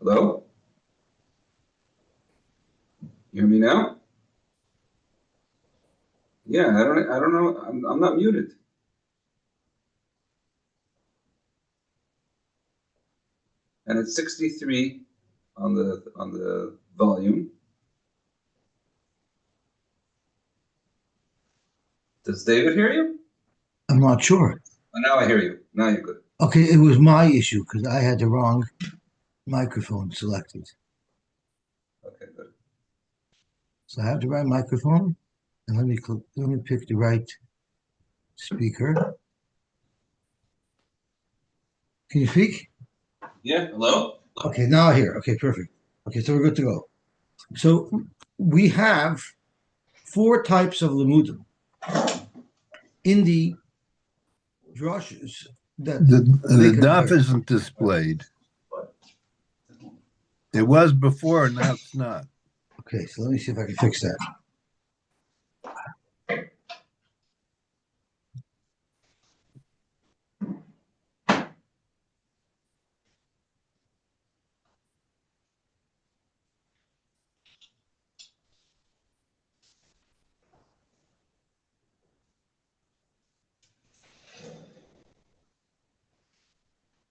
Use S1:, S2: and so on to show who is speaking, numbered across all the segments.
S1: Hello? You hear me now? Yeah, I don't know. I'm not muted. And it's 63 on the volume. Does David hear you?
S2: I'm not sure.
S1: Oh, now I hear you. Now you're good.
S2: Okay, it was my issue because I had the wrong microphone selected.
S1: Okay, good.
S2: So I have the right microphone, and let me pick the right speaker. Can you speak?
S1: Yeah, hello?
S2: Okay, now I hear. Okay, perfect. Okay, so we're good to go. So we have four types of limudim in the drushes that
S3: The
S2: make a
S3: daf
S2: Torah.
S3: isn't displayed. It was before, now it's not.
S2: Okay, so let me see if I can fix that.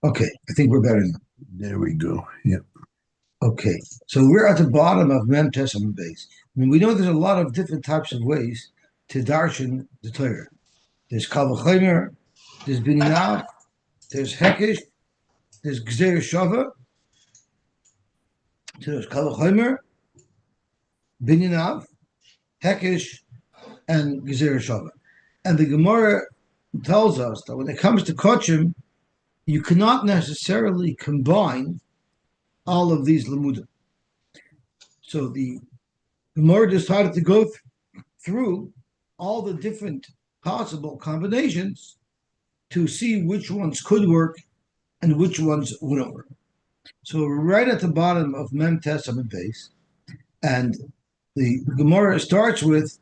S2: Okay, I think we're better now.
S3: There we go. Yep.
S2: Okay, so we're at the bottom of Mem Testament base. I mean, we know there's a lot of different types of ways to darshan the Torah. There's Kal V'chomer, there's Bininav, there's Hekesh, there's Gzer Shava, so there's Kal V'chomer, Bininav, Hekesh, and Gzer Shava. And the Gemara tells us that when it comes to Kochim, you cannot necessarily combine all of these Limudim. So the Gemara decided to go through all the different possible combinations to see which ones could work and which ones wouldn't work. So right at the bottom of Mem Testament base, and the Gemara starts with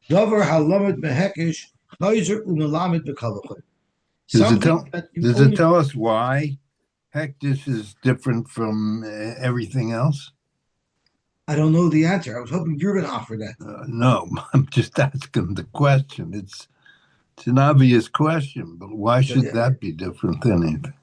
S2: Davar Halamed Mehekish Chayzer Umelamed Bekalachot.
S3: Does it tell us why heck this is different from everything else?
S2: I don't know the answer. I was hoping you were going to offer that.
S3: No, I'm just asking the question. It's an obvious question, but why should that be different than anything?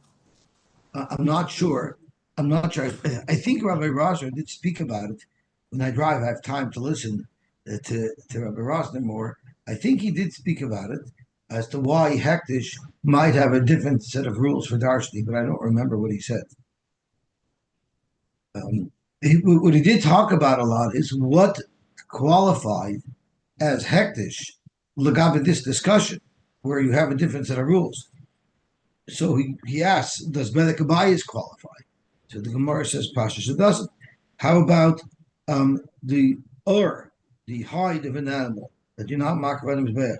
S2: I'm not sure. I think Rabbi Rosner did speak about it. When I drive, I have time to listen to Rabbi Rosner more. I think he did speak about it as to why Hektish might have a different set of rules for Darshni, but I don't remember what he said. What he did talk about a lot is what qualified as Hektish Lagabe this discussion, where you have a different set of rules. So he asks, does Bedek Abayis qualify? So the Gemara says, Pashas, it doesn't. How about the the hide of an animal that you're not makvanim zbeach,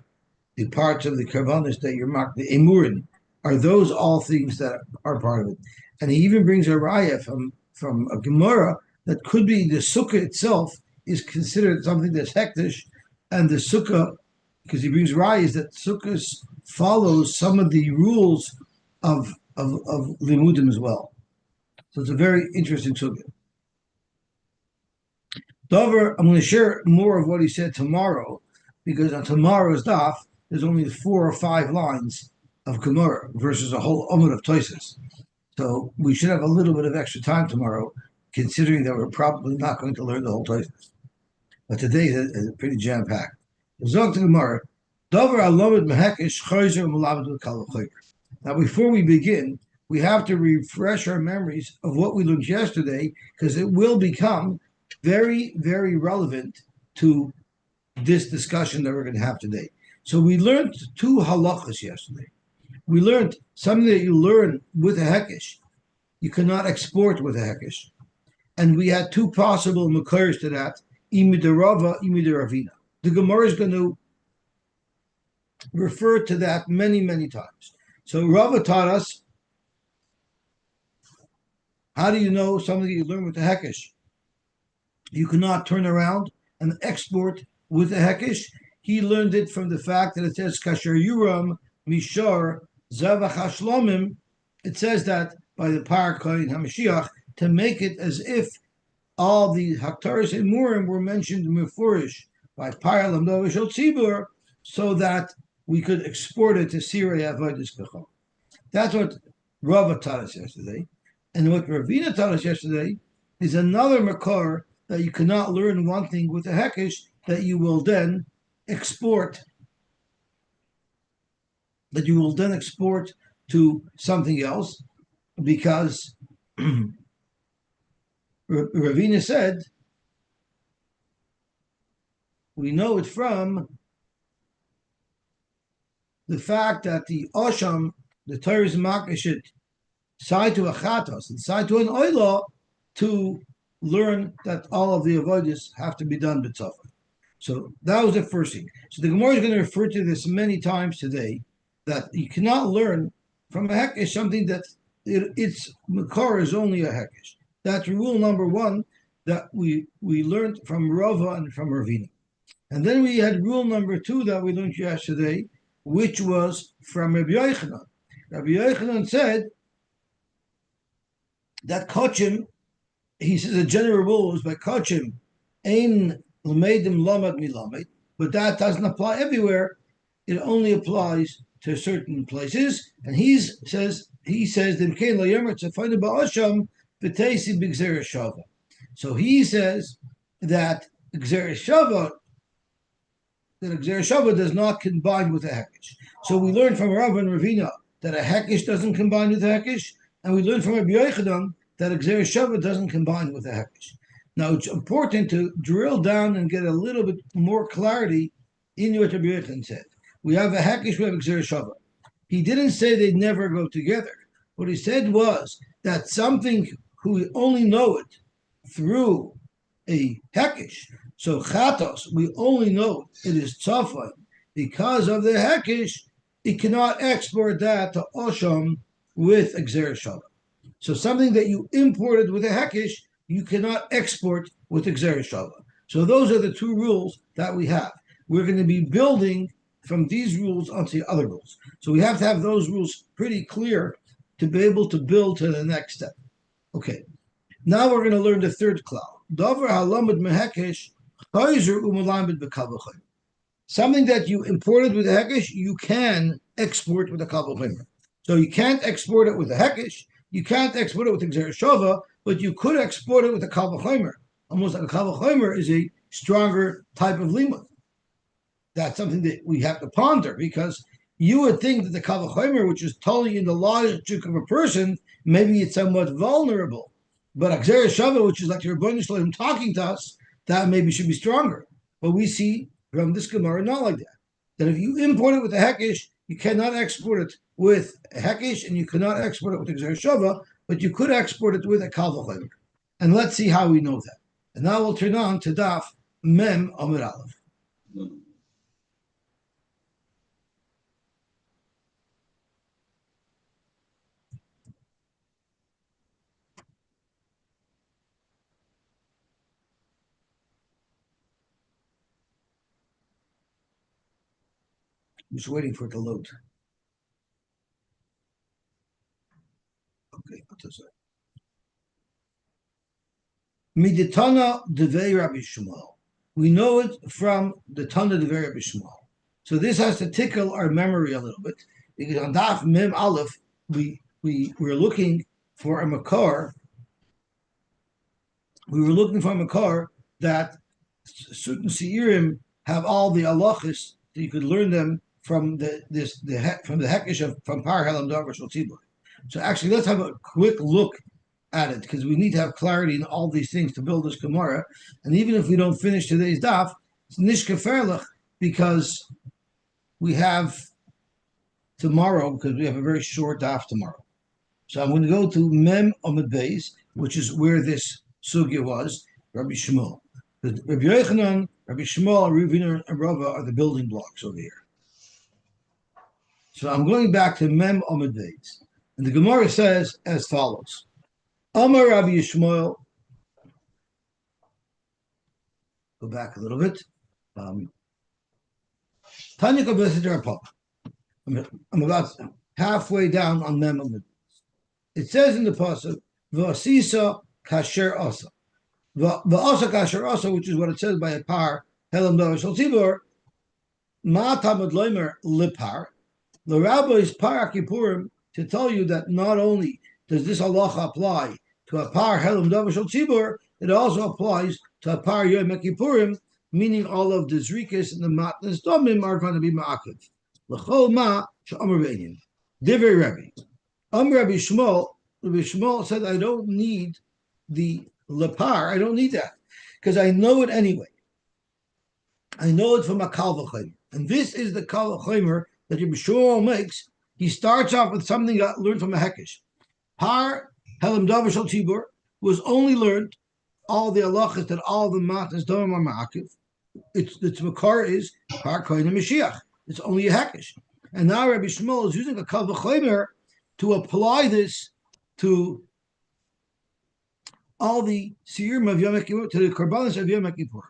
S2: the parts of the karbanis that you're mak, the emurin, are those all things that are part of it? And he even brings a raya from a Gemara that could be the sukkah itself is considered something that's hektish, and the sukkah, because he brings rayas that sukkahs follows some of the rules of limudim as well. So it's a very interesting sukkah. Dover, I'm going to share more of what he said tomorrow, because on tomorrow's daf, there's only 4 or 5 lines of Gemara versus a whole Amud of Toises. So we should have a little bit of extra time tomorrow, considering that we're probably not going to learn the whole Toises. But today is pretty jam-packed. Zog to Gemara, Dover Alomed Mehekish Chayzer Mulamed Kal V'chomer. Now, before we begin, we have to refresh our memories of what we learned yesterday, because it will become very, very relevant to this discussion that we're going to have today. So we learned 2 halachas yesterday. We learned something that you learn with a hekesh. You cannot export with a hekesh. And we had 2 possible makars to that, imidarava, imidaravina. The Gemara is going to refer to that many, many times. So Rava taught us, how do you know something you learn with the hekesh? You cannot turn around and export with the hekesh. He learned it from the fact that it says kasher yuram mishar Zevachim. It says that by the Par Kohen HaMashiach to make it as if all the Haktaris and Murim were mentioned in Mefurish by Payal and Dovishal Tzibur, so that we could export it to Syria Avodas Kachon. That's what Rava taught us yesterday. And what Ravina taught us yesterday is another makar that you cannot learn one thing with a hekesh that you will then export, to something else, because Ravina said, we know it from the fact that the Osham, the Torah is makashit, side to a chatos and side to an oila, to learn that all of the avodas have to be done b'tzafah. So that was the first thing. So the Gemara is going to refer to this many times today, that you cannot learn from a hekesh something that its makar is only a hekesh. That's rule number one that we learned from Rava and from Ravina. And then we had rule number two that we learned yesterday, which was from Rabbi Yochanan. Rabbi Yochanan said that kochim, he says a general rule is by kochim, ein l'meidim lamad milamed, but that doesn't apply everywhere. It only applies to certain places. And he says demkein lo yomer tzafayna ba'asham v'teisi b'gzeres shava. So he says that gzeres shava does not combine with a hekesh. So we learned from Rav and Ravina that a hekesh doesn't combine with a hekesh, and we learned from Rabbi Yochanan that a gzeres shava doesn't combine with a hekesh. Now it's important to drill down and get a little bit more clarity in what Rabbi Yochanan said. We have a hekesh, we have a gzeres shava. He didn't say they never go together. What he said was that something we only know it through a hekesh. So chatos, we only know it is tzafay because of the hekesh. It cannot export that to osham with a gzeres shava. So something that you imported with a hekesh, you cannot export with a gzeres shava. So those are the two rules that we have. We're going to be building from these rules onto the other rules. So we have to have those rules pretty clear to be able to build to the next step. Okay, now we're going to learn the third klal. Davar halamad mehekesh. Something that you imported with a hekesh, you can export with a kal v'chomer. So you can't export it with a hekesh, you can't export it with a gzeres shava, but you could export it with a kal v'chomer. Almost like a kal v'chomer is a stronger type of limud. That's something that we have to ponder, because you would think that the kal v'chomer, which is totally in the logic of a person, maybe it's somewhat vulnerable. But a gzeres shava, which is like the Rebbeinu Shalom talking to us, that maybe should be stronger. But we see from this Gemara not like that. That if you import it with a hekesh, you cannot export it with a hekesh, and you cannot export it with a gzeres shava, but you could export it with a kal v'chomer. And let's see how we know that. And now we'll turn on to Daf Mem Amud Aleph. I'm just waiting for it to load. Okay, what is it? Miditana devei Rabbi Shmuel. We know it from the Tana devei Rabbi Shmuel. So this has to tickle our memory a little bit, because on Daf Mem Aleph we were looking for a makar. We were looking for a makar that certain seirim have all the halachas that you could learn them from the hekesh from Par Helam Davar Shel Tzibur. So actually, let's have a quick look at it, because we need to have clarity in all these things to build this Gemara. And even if we don't finish today's daf, it's nishkeferlich, because we have tomorrow, because we have a very short daf tomorrow. So I'm going to go to Mem Amud Beis, which is where this sugya was, Rabbi Shmuel. Rabbi Yochanan, Rabbi Shmuel, Ravina, and Rava are the building blocks over here. So I'm going back to Mem Amud Beis. And the Gemara says as follows. Amar Rabbi Yishmael. Go back a little bit. Tanya Kabbalah Papa. I'm about halfway down on Mem Amud Beis. It says in the pasuk, V'asisa kasher also. The also kasher also, which is what it says by a par helam davar shel tzibur. Ma tamad loimer lipar. The rabbis par kippurim to tell you that not only does this halacha apply to a par helam davar shel tzibur, it also applies to a par yom kippurim, meaning all of the zrikas and the matnas domim are going to be ma'akiv. L'chol ma she'amar be'inyan. Divrei Rabbi. Rabbi Shmuel said, I don't need the lepar, I don't need that, because I know it anyway. I know it from a kal v'chomer. And this is the kal v'chomer that Rabbi Shmuel makes. He starts off with something that learned from a hekesh. Par helam davar shel tzibur was only learned all the halachas that all the matnas domim are ma'akiv. Its makar is par kohen Mashiach. It's only a hekesh. And now Rabbi Shmuel is using a kal v'chomer to apply this to all the sirim of Yom Kippur, to the korbanos of Yom Kippur.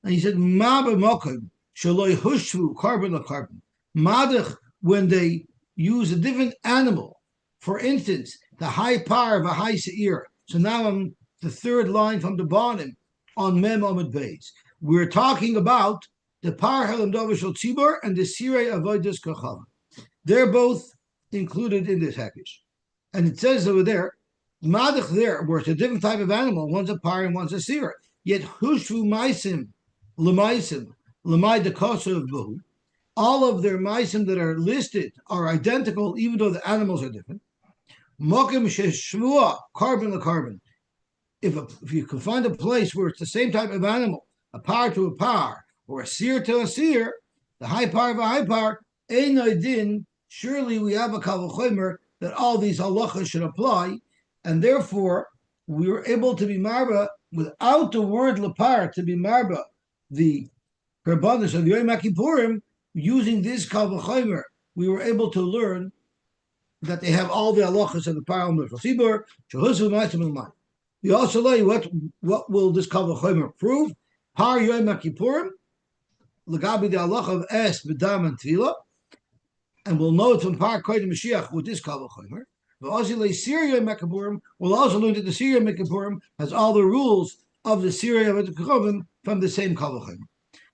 S2: And he said, Ma b'mokim shaloi hushvu carbon la carbon. Madach, when they use a different animal, for instance, the high par of a high seir. So now I'm the third line from the bottom on Mem Amud Beis. We're talking about the par helam davar shel tzibur and the sirei avodas kachav. They're both included in this hekesh. And it says over there, Madach there, where it's a different type of animal, one's a par and one's a seer. Yet hushvu maisim, lemai dekosa of buhu. All of their maisim that are listed are identical, even though the animals are different. Mokim sheshvua, carbon to carbon. If you can find a place where it's the same type of animal, a par to a par, or a seer to a seer, the high par of a high par, ein din. Surely we have a kal v'chomer that all these halachas should apply, and therefore we were able to be marba without the word lapar to be marba the korbanos of Yom Kippurim using this kal v'chomer. We were able to learn that they have all the halachas of the par of tzibur. We also lay what will this kal v'chomer prove? Par Yom Kippurim l'gabi the halacha of es b'dam and tefillah. And we'll know it from Par Kohen Mashiach with this kal v'chomer. But also the Syria Mekaburim will also learn that the Syria Mekaburim has all the rules of the Syria Mekaburim from the same kal v'chomer.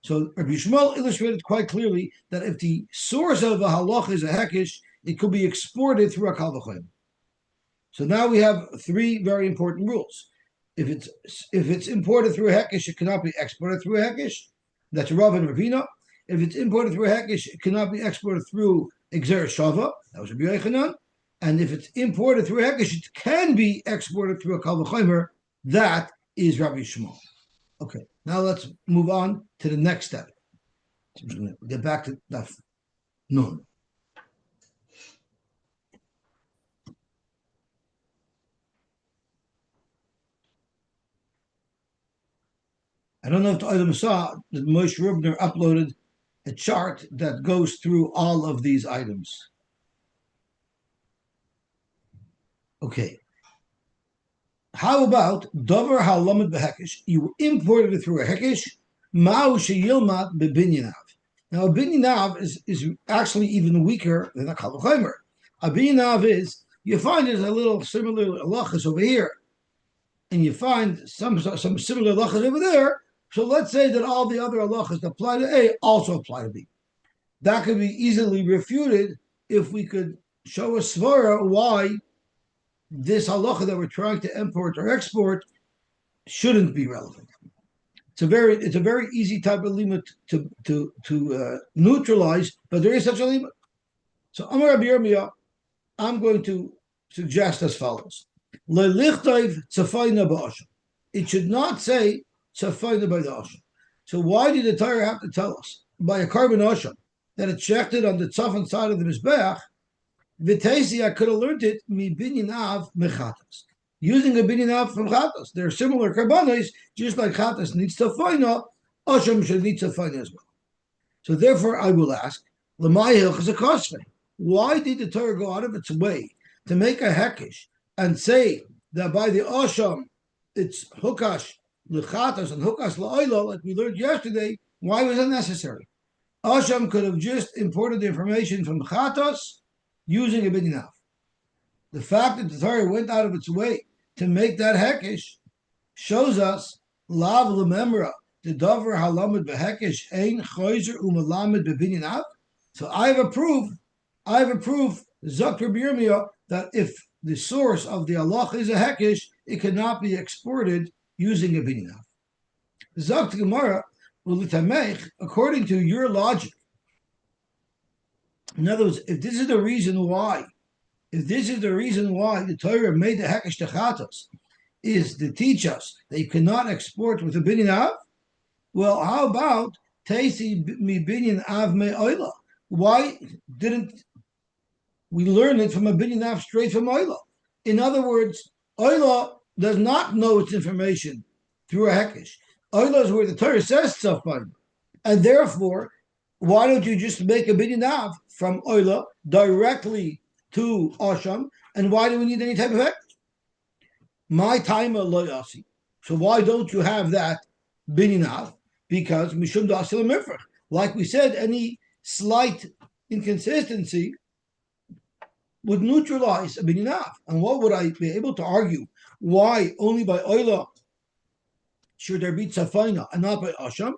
S2: So Rabbi Shmuel illustrated quite clearly that if the source of a halach is a hekesh, it could be exported through a kal v'chomer. So now we have three very important rules. If it's imported through a hekesh, it cannot be exported through a hekesh. That's Rav and Ravina. If it's imported through a hekesh, it cannot be exported through Exer Shava, that was Rabbi Yochanan, and if it's imported through a hekesh, it can be exported through a kal v'chomer. That is Rabbi Shmuel. Okay, now let's move on to the next step. Get back to Daf Nun. I don't know if the item saw that Moshe Rubner uploaded a chart that goes through all of these items. Okay. How about Dover Halamad Behekesh? You imported it through a Hekesh, Ma'u Sheyilmat Bebinyanav. Now, a Binyanav is actually even weaker than a Kal v'chomer. A Binyanav is, you find there's a little similar halachas over here, and you find some similar halachas over there. So let's say that all the other halachas that apply to A also apply to B. That could be easily refuted if we could show a svara why this halacha that we're trying to import or export shouldn't be relevant. It's a very easy type of limit to neutralize, but there is such a limit. So Amar Rabbi Yirmiyah, I'm going to suggest as follows: Le'lichtayv tzafayna ba'asham. It should not say tzafayna by the asham. So why did the Torah have to tell us by a carbon asham that it's shechted on the tzafan side of the mizbeach? V'teisi, I could have learned it mi binyanav mechatas, using a binyanav from chatas. They're similar karbanos, just like chatas needs tzafayna, asham should need tzafayna as well. So therefore, I will ask, l'may hilchas hakosvei. Why did the Torah go out of its way to make a hekesh and say that by the asham it's hukash l'chatas and hukash la'oila, like we learned yesterday? Why was that necessary? Asham could have just imported the information from chatas using a binyanav. The fact that the Torah went out of its way to make that hekesh shows us lav lememra the davar halamid behekesh ein choizer umalamed bebinyan av. So I have a proof, Zakr Birmia, that if the source of the Allah is a hekesh, it cannot be exported using a binyan av. Zakr Gemara, according to your logic. In other words, if this is the reason why the Torah made the hekesh techatos, is to teach us that you cannot export with a binyan av, well, how about Teisi mi binyan av me oila? Why didn't we learn it from a binyan av straight from oila? In other words, oila does not know its information through a hekesh. Oila is where the Torah says tzafan, and therefore, why don't you just make a binyan av from oila directly to asham? And why do we need any type of hekesh? My time lo Yosy. So why don't you have that binyan av? Because mishum da'asil mifrach. Like we said, any slight inconsistency would neutralize a binyan av. And what would I be able to argue? Why only by oila should there be tzafayna and not by asham?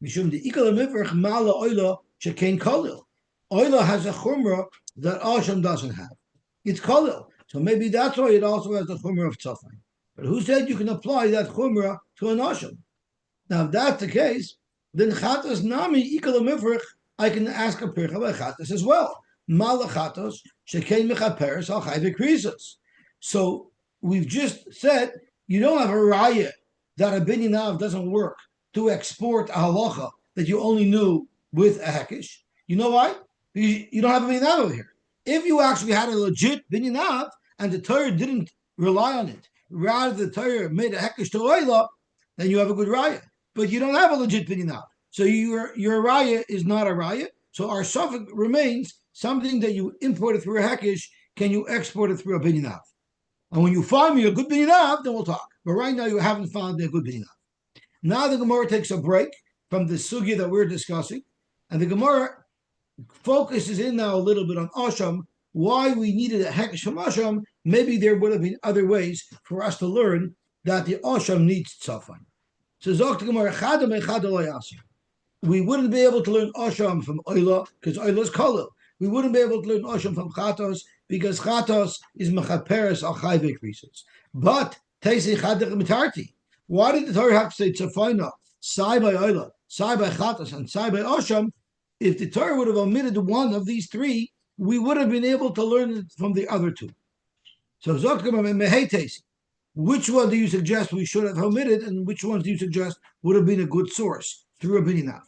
S2: Mishum de'ikal mifrach mala oila shekain kalil. Oila has a chumrah that asham doesn't have. It's kalil. So maybe that's why it also has the chumrah of tzafayna. But who said you can apply that chumrah to an asham? Now, if that's the case, then chatos nami ikal mifrach, I can ask a pircha by chatos as well. Malachatos shekein mechaperes al chayve krisos. So we've just said you don't have a raya that a binyan av doesn't work to export a halacha that you only knew with a hekesh. You know why? You don't have a binyan av over here. If you actually had a legit binyan av and the Torah didn't rely on it, rather the Torah made a hekesh to oila, then you have a good raya. But you don't have a legit binyan av. So your raya is not a raya. So our suffix remains something that you imported through a hekesh, can you export it through a binyan av? And when you find me a good binyan av, then we'll talk. But right now you haven't found a good binyan av. Now the Gemara takes a break from the sugya that we're discussing. And the Gemara focuses in now a little bit on asham, why we needed a hekesh from asham. Maybe there would have been other ways for us to learn that the asham needs tzafan. So Zok the Gemara, chadam echad lo yasi. We wouldn't be able to learn asham from oila because oila is kolil. We wouldn't be able to learn asham from chatos because chatos is mechaperes al chayve krisos. But teisi chadach mitarti. Why did the Torah have to say tzafayna, sai by oila, sai by chatos, and sai by asham? If the Torah would have omitted one of these three, we would have been able to learn it from the other two. So Zok the Gemara, mehei teisi. Which one do you suggest we should have omitted, and which ones do you suggest would have been a good source through a binyan av?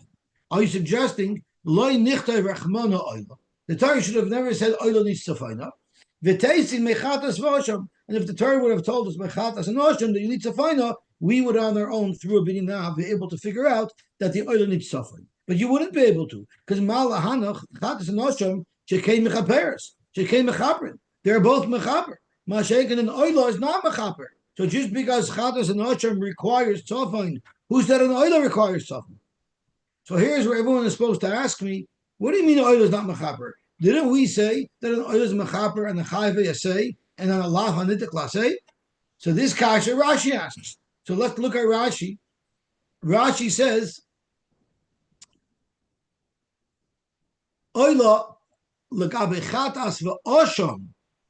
S2: Are you suggesting loy nichtay rachmana oila? The Torah should have never said oila needs tzafayna. V'teisin mechatas v'osham. And if the Torah would have told us mechatas and osham that you need tzafayna, we would on our own through a binyan av be able to figure out that the oila needs tzafayna. But you wouldn't be able to because mala hanach chatas and osham shekein mechaperes shekein mechaperin. They're both mechaper. Mashaken and oila is not mechaper. So just because chatas and osham requires tzafayna, who said an oila requires tzafayna? So here's where everyone is supposed to ask me, what do you mean oila is not mechaper? Didn't we say that an oila is mechaper and a chayve yasei and an alaf hanitik lasei? So this kasha Rashi asks. So let's look at Rashi. Rashi says, oila l'gabe chatas v'osham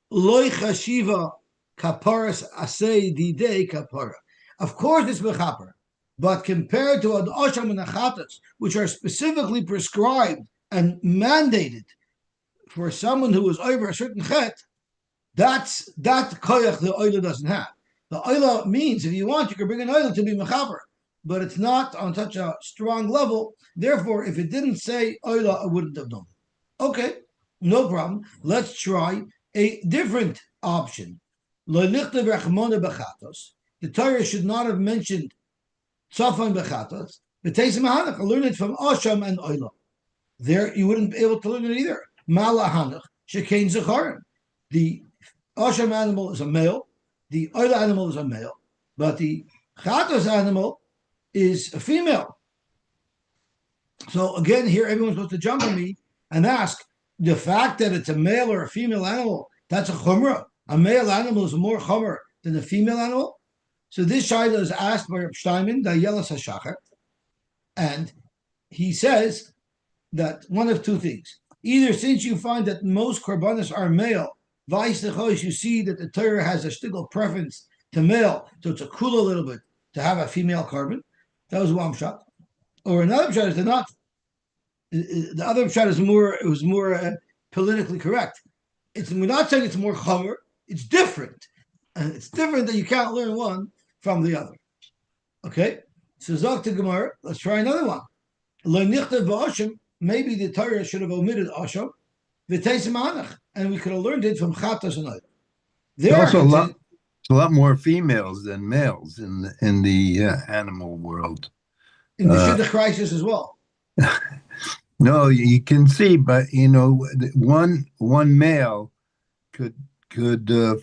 S2: loy chashiva kaparas asei didei kapara. Of course it's mechaper. But compared to an osham and a chatas, which are specifically prescribed and mandated for someone who is over a certain chet, that koyach the oila doesn't have. The oila means, if you want, you can bring an oila to be mechaper, but it's not on such a strong level. Therefore, if it didn't say oila, I wouldn't have known. Okay, no problem. Let's try a different option. The Torah should not have mentioned tzafan bechatas, but teisem learn it from osham and oila. There you wouldn't be able to learn it either. Mala hanach shekein zecharim. The osham animal is a male, the oila animal is a male, but the chatas animal is a female. So again, here everyone's supposed to jump on me and ask, the fact that it's a male or a female animal, that's a chumrah. A male animal is more chumrah than a female animal. So this Shaila is asked by Reb Steinman, Dayelas HaShachar, and he says that one of two things. Either since you find that most korbanos are male, you see that the Torah has a shtickle preference to male, so it's a cool a little bit to have a female korban. That was one shot. Or another shot is not. The other shot is more. It was more politically correct. We're not saying it's more chomer. It's different, and it's different that you can't learn one from the other. Okay, so Zok to Gemara. Let's try another one. Maybe the Torah should have omitted Asham, and we could have learned it from Chatas and Oid.
S3: There are a lot more females than males in the animal world.
S2: In the Shidduch crisis as well.
S3: No, you can see, but one male could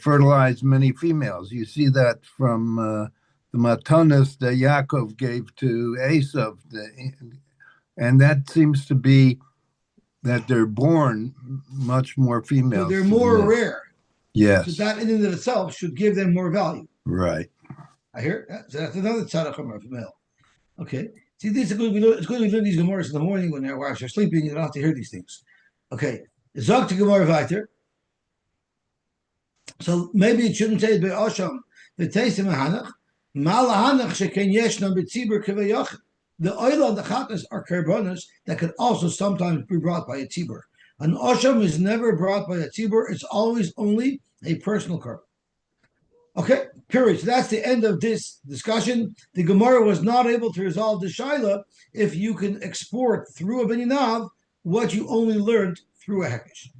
S3: fertilize many females. You see that from the matanas that Yaakov gave to Esav, and that seems to be that they're born much more females.
S2: So they're more rare.
S3: Yes.
S2: So that in and of itself should give them more value.
S3: Right.
S2: I hear that. So that's another tzaddik for male. Okay. See, this is good. It's good we learn these Gemaras in the morning when you're sleeping. You don't have to hear these things. Okay. Zok to Gemara weiter. So maybe it shouldn't say it by Osham. The Teisim Hanach. Mal Hanach sheken yeshna b'tzibur kevayach. The oil and the chatas are karbonas that could also sometimes be brought by a tzibur. An Osham is never brought by a tzibur. It's always only a personal carbon. Okay, period. So that's the end of this discussion. The Gemara was not able to resolve the Shaila if you can export through a Beninav what you only learned through a Hekesh.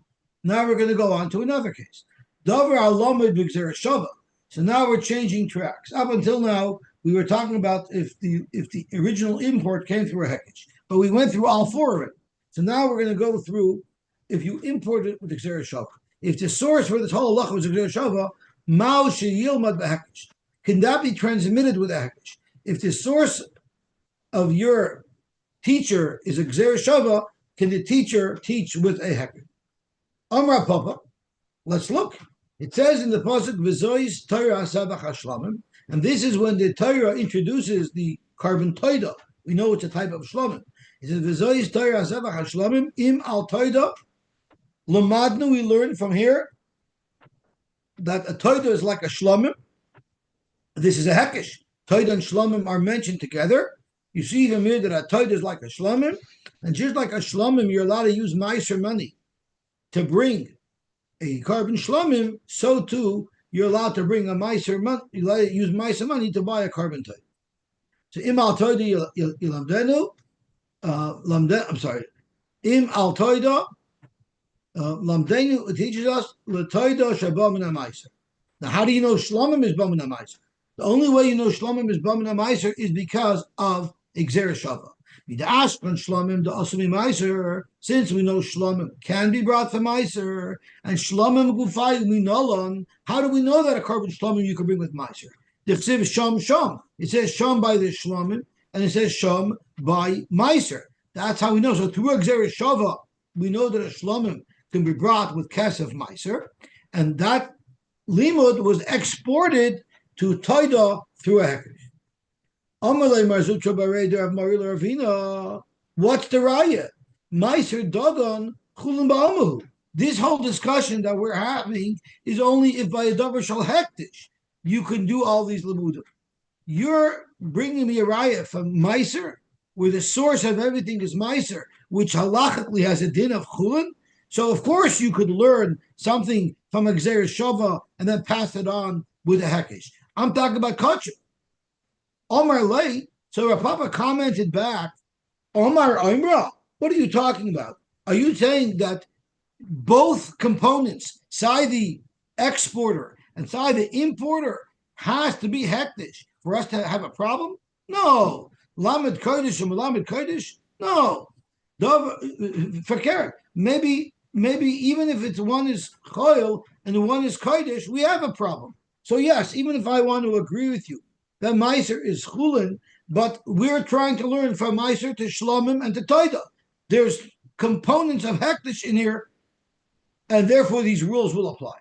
S2: Now we're going to go on to another case. Davar Alamid B'Gzera Shava. So now we're changing tracks. Up until now, we were talking about if the original import came through a Hekesh, but we went through all four of it. So now we're going to go through if you import it with the Gzera Shava. If the source for this whole halacha was a Gzera Shava, can that be transmitted with a hekesh? If the source of your teacher is a gzer shava, can the teacher teach with a hekesh? Amra Papa, let's look. It says in the pasuk v'zois Torah asavach hashlamim, and this is when the Torah introduces the carbon toida. We know it's a type of shlamim. It says v'zois Torah asavach hashlamim im al toida. Lamadnu, we learn from here that a toida is like a shlomim. This is a hekesh. Toida and shlomim are mentioned together. You see from here that a toida is like a shlomim, and just like a shlomim, you're allowed to use meiser money to bring a carbon shlomim. So too, you're allowed to bring a meiser money. You allowed to use meiser money to buy a carbon toida. So im al toida yilamdenu. I'm sorry. Im al toida. Lamdenu teaches us l'toida shabamina meiser. Now, how do you know shlomim is bamina meiser? The only way you know shlomim is bamina meiser is because of gzera shava. Midashkan shlomim the asumi meiser. Since we know shlomim can be brought for meiser and shlomim gufay minolon, how do we know that a carbon shlomim you can bring with meiser? The chsiv sham. It says sham by the shlomim and it says sham by meiser. That's how we know. So through a gzera shava, we know that a shlomim can be brought with kesef meiser, and that limud was exported to toida through a hekesh. Amalei marzucha bareder of marila ravina. What's the raya? Meiser dagon chulim ba'amahu. This whole discussion that we're having is only if by a davar shal hektish you can do all these limudim. You're bringing me a raya from meiser, where the source of everything is meiser, which halachically has a din of chulin. So, of course, you could learn something from a gzera shava and then pass it on with a hekesh. I'm talking about kachim. Omar lay. So Rav Papa commented back, Omar Imra, what are you talking about? Are you saying that both components, side the exporter and side the importer, has to be hektish for us to have a problem? No. Lamed kodesh and lamed kodesh? No. Fakir. Maybe even if it's one is choil and the one is kodesh, we have a problem. So yes, even if I want to agree with you that meiser is chulin, but we're trying to learn from meiser to shlomim and to toida. There's components of hektish in here, and therefore these rules will apply.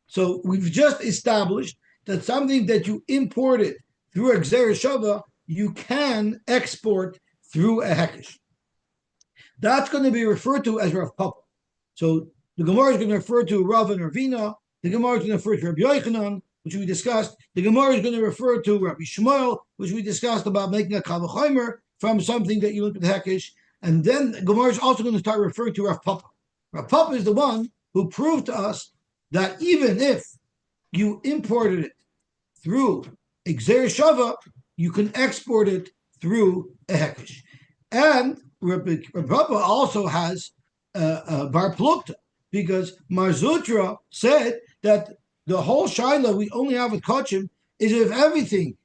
S2: So we've just established that something that you imported through a Gzeir Shava, you can export through a Hekesh. That's going to be referred to as Rav Papa. So the Gemara is going to refer to Rav and Ravina. The Gemara is going to refer to Rabbi Yochanan, which we discussed. The Gemara is going to refer to Rabbi Shmuel, which we discussed about making a Kavachomer from something that you look at the Hekesh. And then the Gemara is also going to start referring to Rav Papa. Rav Papa is the one who proved to us that even if you imported it through a Gzeir Shava, you can export it through a Hekesh. And Rav Papa also has Bar Plukta, because Mar Zutra said that the whole Shaila we only have with Kachim is if everything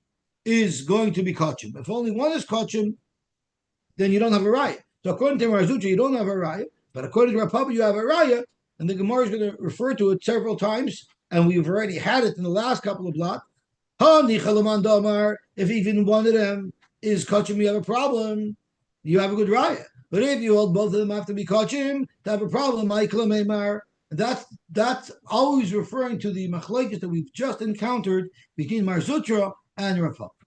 S2: is going to be Kachim. If only one is Kachim, then you don't have a raya. So according to Mar Zutra, you don't have a raya, but according to Rav Papa, you have a raya, and the Gemara is going to refer to it several times, and we've already had it in the last couple of blocks. If even one of them is Kachim, you have a problem. You have a good raya. But if you hold both of them have to be kachim, to have a problem, that's always referring to the machlokes that we've just encountered between Mar Zutra and Rav Papa.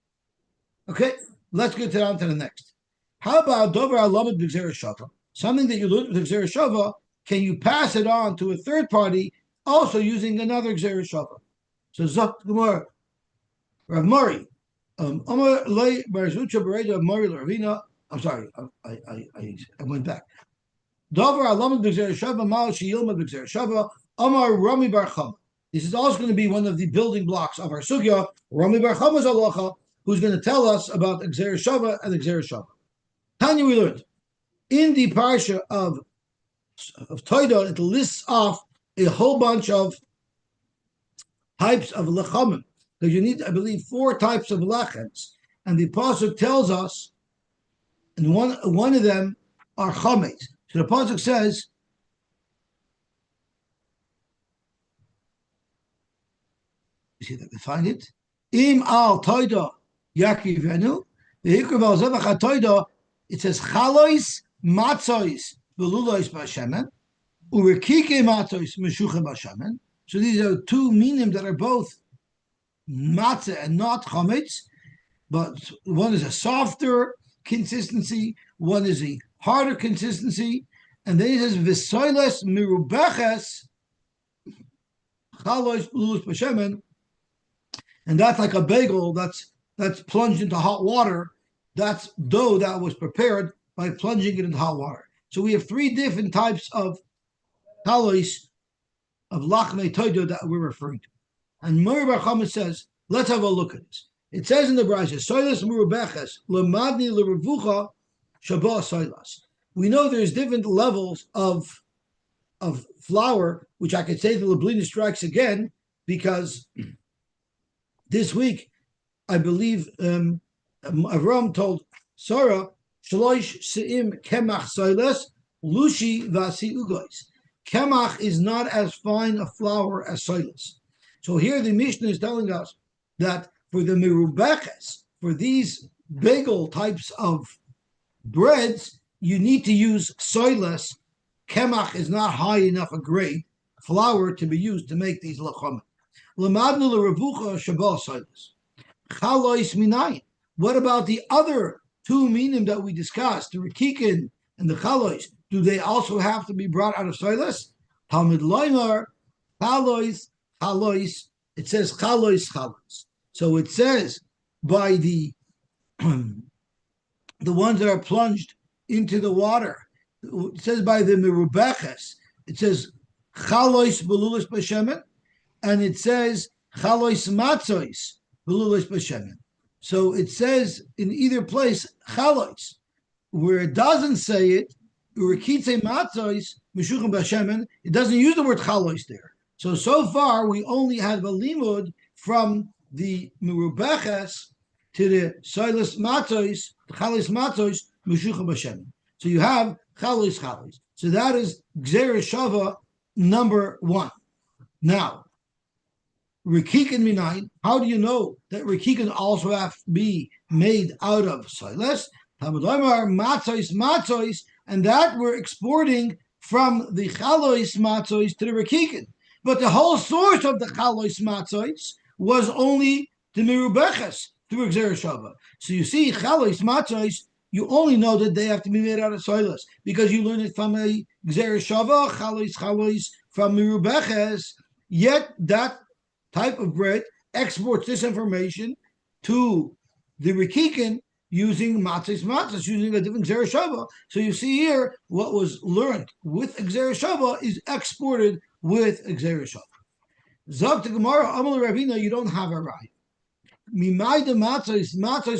S2: Okay, let's get on to the next. How about Dover Alamid B'Gzeir Shava? Something that you learned with Gzeir Shava, can you pass it on to a third party also using another Gzeir Shava? So Zok Gemara, Rav Mari, Amar Lei Mar Zutra Bereda Mari Ravina. I'm sorry, I went back. Dover Alamad B'Gzeir Shava, Mal Sheyilmad B'Gzeir Shava, Amar Rami Bar Chama. This is also going to be one of the building blocks of our sugya. Rami Bar Chama's halacha, who's going to tell us about the Gzeir Shava and the Gzeir Shava. Tanya, we learned in the parsha of Toida, it lists off a whole bunch of types of lechamim, because you need, I believe, 4 types of lechems, and the pasuk tells us. And one of them are chametz. So the pasuk says, you see that they find it? Im al toida yakivenu, the hikra val zevach toida. It says chalois matzois velulois b'shemen, urekike matzois meshucha b'shemen. So these are 2 minim that are both matzah and not chametz, but one is a softer consistency, one is a harder consistency, and then it says v'soiles mirubeches chalois lulus b'shemen, and that's like a bagel that's plunged into hot water. That's dough that was prepared by plunging it into hot water. So we have 3 different types of chalois of lachmei toido that we're referring to. And Mori Bar Chama says, let's have a look at this. It says in the Brisa, Soilas Murubeches, Lamadni Lerevucha, Shabbat Soilas. We know there's different levels of flour, which I could say the Leblina strikes again, because this week, I believe Avram told Sarah, Shalosh Se'im Kemach Soilas, Lushi Vasi Ugois. Kemach is not as fine a flour as Soilas. So here the Mishnah is telling us that for the mirubeches, for these bagel types of breads, you need to use soiless. Kemach is not high enough a grade flour to be used to make these lachomim. Lamadnu l'revucha shabal soiless. Chalois minayin. What about the other 2 minim that we discussed, the rekikin and the chalois? Do they also have to be brought out of soiless? Talmud loymar, chalois, chalois. It says chalois, chalois. So it says by the ones that are plunged into the water. It says by the mirubeches. It says chalois belulis b'shemen, and it says chalois matzois belulis b'shemen. So it says in either place chalois. Where it doesn't say it, urekitze matzois meshuchim b'shemen, it doesn't use the word chalois there. So far we only have a limud from the mirubeches to the soilus matzos, the chalis matzos, meshucha b'shemen. So you have chalis. So that is Gzeir Shava number 1. Now, Rekikin minayin. How do you know that Rekikin also have to be made out of soilus? Talmud Omar matzos, and that we're exporting from the chalos matzos to the Rekikin. But the whole source of the chalois matzos was only the mirubeches through Xer Shava. So you see, chalos, matzos, you only know that they have to be made out of soilas because you learn it from a Xer Shava, chalos, from mirubeches. Yet that type of bread exports this information to the Rikikin using matzos, using a different Xer Shava. So you see here, what was learned with Xer Shava is exported with Xer Shava. Zog to Gemara, Amal Ravina, you don't have a right. Mimayda matzos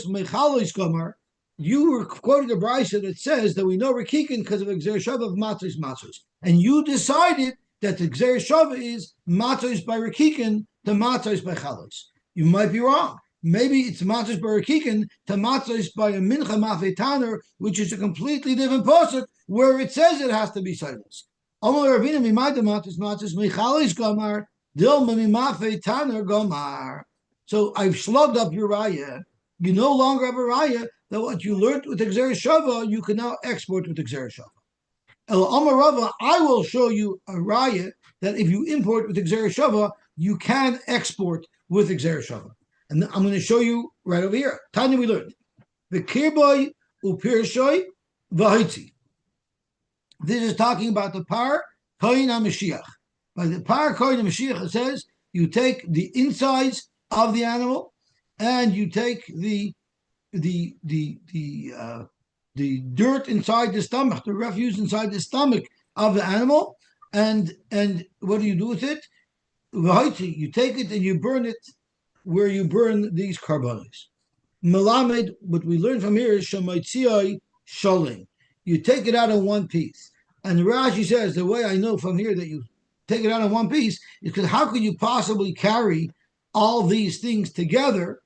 S2: mechalos gomer. You were quoting a brisa that says that we know Rikikin because of Xer Shava of matzos, and you decided that the Xer Shava is matzos by Rikikin to matzos by chalos. You might be wrong. Maybe it's matzos by Rikikin to matzos by a mincha mafetaner, which is a completely different pasuk where it says it has to be silence. Amal Ravina mimayda matzos mechalos gomer. So I've slugged up your raya. You no longer have a raya that what you learned with Xer Shava, you can now export with Xer Shava. El Amarava, I will show you a raya that if you import with Xer Shava, you can export with Xer Shava. And I'm going to show you right over here. Tanya, we learned the kirboy upirshoi v'haitzi. This is talking about the par koyin HaMashiach. By the par koyin Mashiach, it says you take the insides of the animal, and you take the dirt inside the stomach, the refuse inside the stomach of the animal, and what do you do with it? You take it and you burn it where you burn these carbonates. Melamed, what we learn from here is shamaitzioi sholing. You take it out in one piece, and Rashi says the way I know from here that you take it out in one piece is because how could you possibly carry all these things together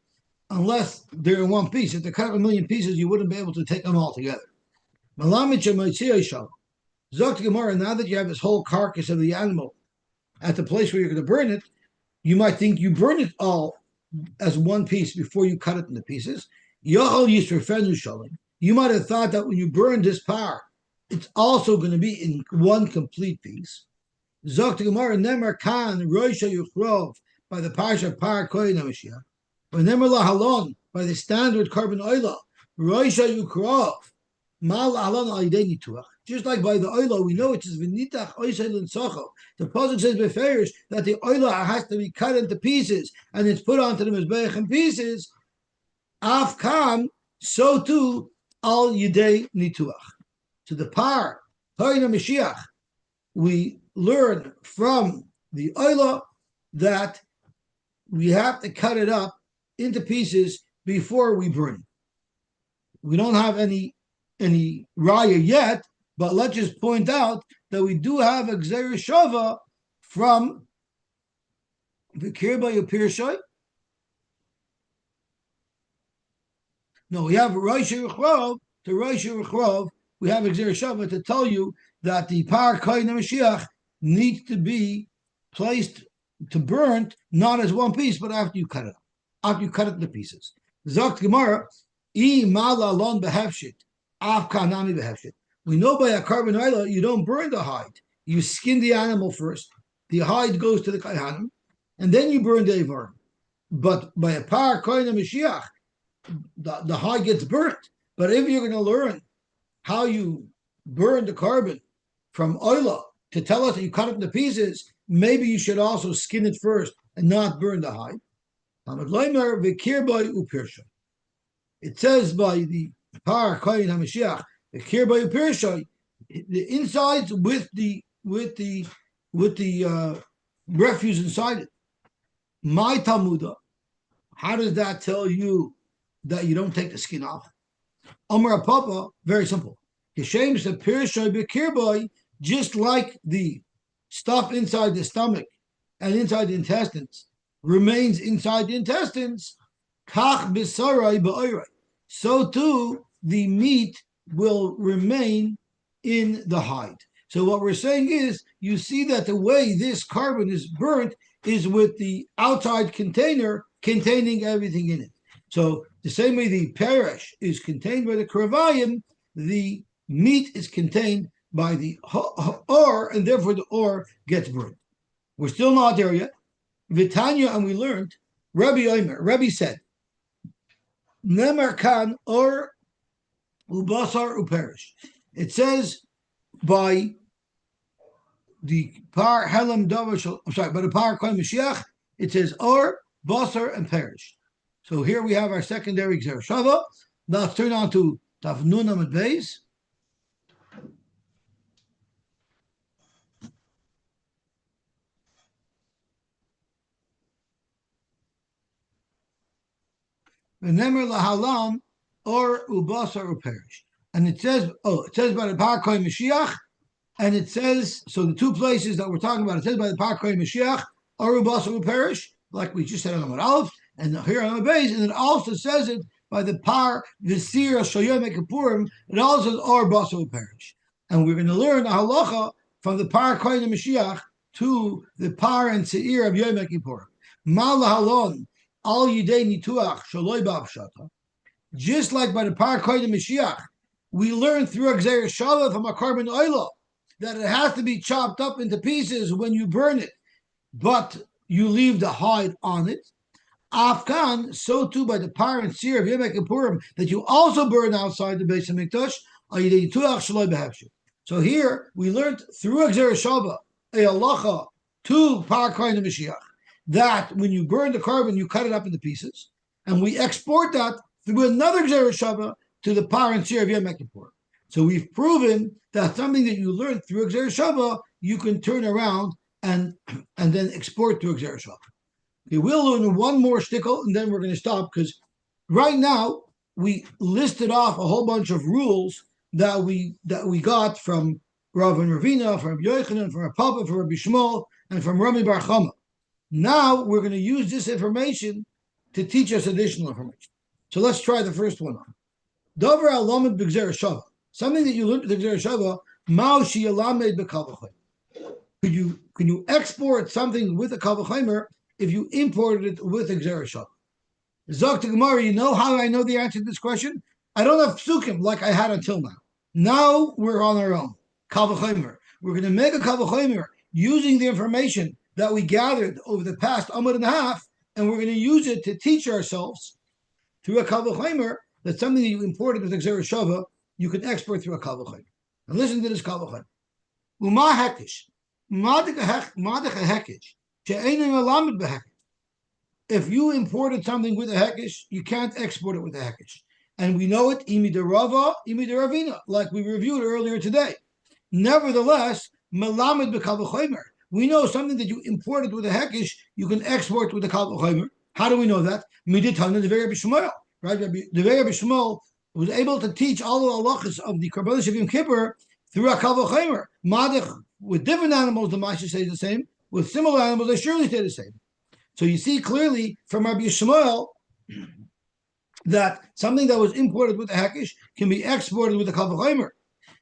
S2: unless they're in one piece? If they're cut up a million pieces, you wouldn't be able to take them all together. Zok Gemara, now that you have this whole carcass of the animal at the place where you're going to burn it, you might think you burn it all as one piece before you cut it into pieces. You might have thought that when you burn this par, it's also going to be in one complete piece. Zok to Gemara, Nemer Kan, Roisha Yuchrov, by the Parsha Par Koyin HaMashiach. By Nemer Lahalon, by the standard carbon oila, Roisha Yuchrov, Mal Lahalon Al-Yidei Nituach. Just like by the oila, we know it says V'nitach Oisel and Socho. The pasuk says Beferish that the oila has to be cut into pieces and it's put onto the Mizbeach in pieces. Af Kan, so too Al-Yidei Nituach. To the Par Koyin HaMashiach, we learn from the oila that we have to cut it up into pieces before we burn it. We don't have any raya yet, but let's just point out that we do have a Xer Shava from the Kirba Yopirshoi. No, we have Rosh Rechrov to Rosh Rechrov. We have a Xer Shava to tell you that the Par Koyin HaMashiach needs to be placed to burnt not as one piece, but after you cut it up, after you cut it into pieces. Zok Gemara, I mala lon behefshit, af kanami behefshit. We know by a carbon oila you don't burn the hide. You skin the animal first. The hide goes to the kaihanim, and then you burn the ivar. But by a par koyin HaMashiach, the hide gets burnt. But if you're going to learn how you burn the carbon from oila to tell us that you cut it into pieces, maybe you should also skin it first and not burn the hide. It says by the Par Koyin HaMashiach, the Kirba Upirsha, the insides with the refuse inside it. My Talmuda, how does that tell you that you don't take the skin off? Amar Papa, very simple. Kishem the Pirsha Bekirboy, just like the stuff inside the stomach and inside the intestines remains inside the intestines, kach b'sarai ba'orai. So too, the meat will remain in the hide. So what we're saying is, you see that the way this carbon is burnt is with the outside container containing everything in it. So the same way the perish is contained by the kravayim, the meat is contained by the or, and therefore the or gets burnt. We're still not there yet. Vitanya, and we learned Rabbi said, Nemar kan or ubasar uperish. It says by the par helam davar. I'm sorry, by the par kohen Mashiach, it says or basar and perish. So here we have our secondary Gzer Shava. Now let's turn on to Tav Nun Amud Beis. V'nemer lahalam or ubasar uperish. And it says by the par kohen Mashiach, and it says, so the two places that we're talking about, it says by the par kohen Mashiach or ubasar uperish, like we just said on Amud Aleph, and here on the base, and it also says it by the par v'sir shoyom kippurim. It also says or basar uperish, and we're going to learn a halacha from the par kohen Mashiach to the par and seir of Yom Kippurim. Mal lahalon al yidei nituach shaloi ba'avshata. Just like by the par kohen Mashiach, we learn through a Gzer Shava from a carbon oila that it has to be chopped up into pieces when you burn it, but you leave the hide on it. Afghan, so too by the par and seer of Yom Kippurim that you also burn outside the Beis Hamikdash. So here we learned through a Gzer Shava a halacha to par kohen Mashiach that when you burn the carbon, you cut it up into pieces, and we export that through another Gzer Shava to the par and seer of Yom Kippurim. So we've proven that something that you learned through a Gzer Shava, you can turn around and then export to a Gzer Shava. We will learn one more shtickle, and then we're going to stop, because right now we listed off a whole bunch of rules that we got from Rav and Ravina, from Yochanan, from Rav Papa, from Rabbi Shmuel, and from Rami Bar Chama. Now we're going to use this information to teach us additional information. So let's try the first one on. Dover al-lamed b'gzer shava. Something that you learned with the Gzer Shava, mao shi yalamed b'kavachaymer. Can you export something with a kavachaymer if you imported it with a Gzer Shava? Zok to Gemara, you know how I know the answer to this question? I don't have psukim like I had until now. Now we're on our own. Kavachaymer. We're going to make a kavachaymer using the information that we gathered over the past amud and a half, and we're going to use it to teach ourselves through a kavachaymer that something that you imported with a Gzer Shava, you can export through a kavachaymer. And listen to this kavachaymer. Uma hekish. Madika hekish. If you imported something with a hekish, you can't export it with a hekish. And we know it, imi derava, imi deravina, like we reviewed earlier today. Nevertheless, melamed b'kavachaymer. We know something that you imported with a hekish, you can export with a kavachaymer. How do we know that? Miditana Devei Rabbi Shmuel. Right? Devei Rabbi Shmuel was able to teach all the halachas of the Karbanos of Yom Kippur through a kavachaymer. Madich, with different animals, the Masha stays the same. With similar animals, they surely stay the same. So you see clearly from Rabbi Shmuel that something that was imported with a hekish can be exported with a kavachaymer.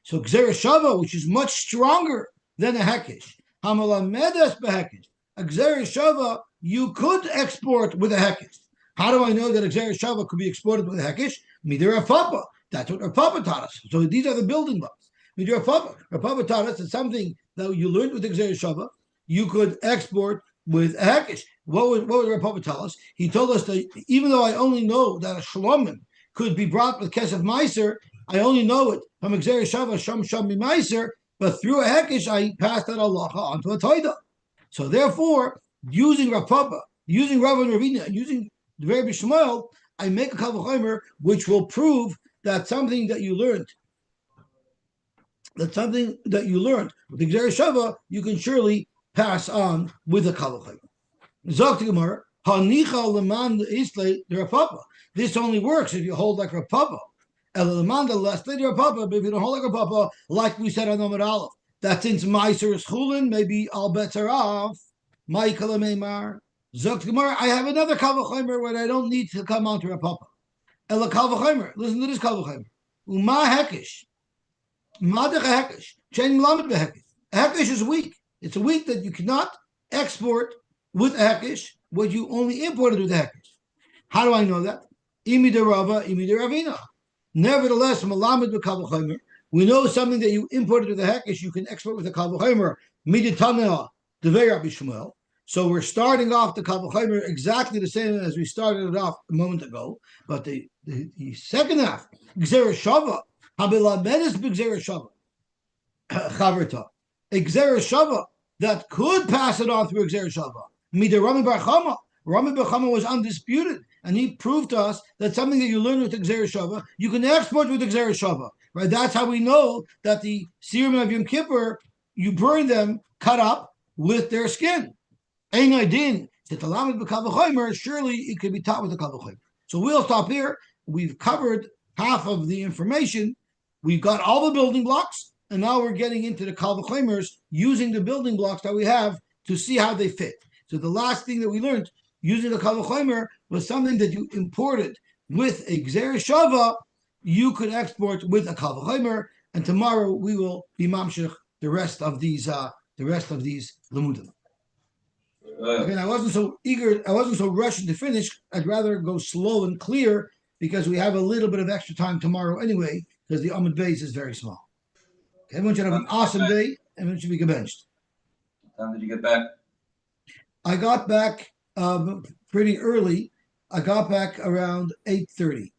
S2: So Gzer Shava, which is much stronger than a hekish, hamalamedes behekish. A Gzer Shava you could export with a hekish. How do I know that a Gzer Shava could be exported with a hekish? Midir Rav Papa. That's what Rav Papa taught us. So these are the building blocks. Midir Rav Papa. Rav Papa taught us that something that you learned with the Gzer Shava, you could export with a hekish. What would Rav Papa tell us? He told us that even though I only know that a shlomim could be brought with kesef meiser, I only know it from a Gzer Shava sham meiser, but through a hekish I passed that halacha onto a toida. So therefore, using Rav Papa, using Rav and Ravina, and using the Rabbi Shmuel, I make a kavachaymer which will prove that something that you learned, with the Gzer Shava, you can surely pass on with a kavachaymer. Zok Gemara, hanicha leman isle Rav Papa. This only works if you hold like Rav Papa. Leman less than Rav Papa, but if you don't hold like Rav Papa, like we said on Amud Aleph, that since Meiser is chulin, maybe all bets are off. Michael Meimar. Zok Gemara, I have another kavachaymer where I don't need to come on to Rav Papa. Ela kavachaymer. Listen to this kavachaymer. Uma hekish. Madach hekish. Chen lamed behekish. Hekish is weak. It's a weak that you cannot export with hekish what you only imported with hekish. How do I know that? Imi derava, imi deravina. Nevertheless, malamed b'kavachaymer. We know something that you imported with a hekish, you can export with a kavachaymer. Miditana devei Rabbi Shmuel. So we're starting off the Kal V'chomer exactly the same as we started it off a moment ago. But the second half, Gzera Shava, Habilamedes B'Gzera Shava, Chaverta, a Gzera Shava that could pass it on through a Gzera Shava. Mida Rami Bar Chama. Rami Bar Chama was undisputed, and he proved to us that something that you learn with the Gzera Shava, you can export with the Gzera Shava. Right? That's how we know that the serum of Yom Kippur, you burn them cut up with their skin. Ein Adin, surely it could be taught with the Kal V'chomer. So we'll stop here. We've covered half of the information. We've got all the building blocks, and now we're getting into the Kal V'chomers using the building blocks that we have to see how they fit. So the last thing that we learned using the Kal V'chomer was something that you imported with a Gzera Shava, you could export with a Kal V'chomer, and tomorrow we will be mamshech the rest of these Limudim. Again, I wasn't so eager, I wasn't so rushing to finish. I'd rather go slow and clear because we have a little bit of extra time tomorrow anyway, because the Amud base is very small. Okay, everyone should have an awesome day, and everyone should be gebenched.
S1: What time did you get back?
S2: I got back pretty early. I got back around 8:30.